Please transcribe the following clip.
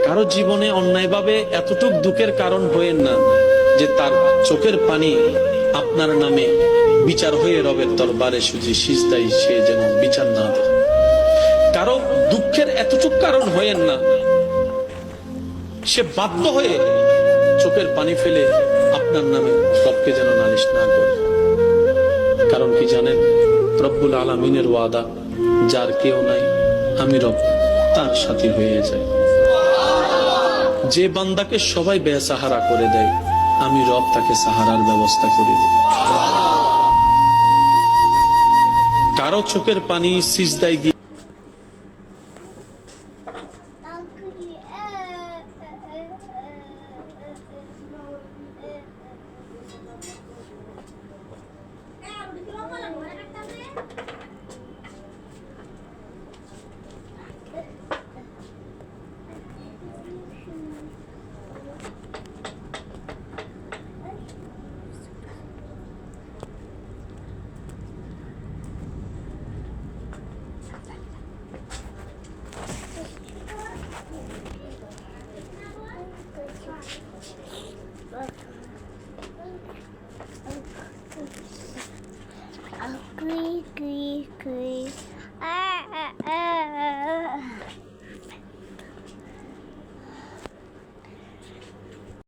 কারো জীবনে অন্যায়ভাবে এতটুক দুঃখের কারণ হয়েন না যে তার চোখের পানি আপনার নামে বিচার হয়ে রবের দরবারে সুজি সিজদায় সে যেন বিচার না দেয়। কারো দুঃখের এতটুক কারণ হয়েন না সে বাধ্য হয়ে চোখের পানি ফেলে আপনার নামে রবকে যেন নালিশ না করে। কারণ কি জানেন? রব্বুল আলামিনের ওয়াদা, যার কেউ নাই আমি রব তার সাথী হয়ে যাই। যে বান্দাকে সবাই বেসাহারা করে দেয় আমি রব তাকে সাহারার ব্যবস্থা করে দিই। কারো চোখের পানি সিজদায় গিয়ে Squeak, squeak, squeak. Ah, ah, ah.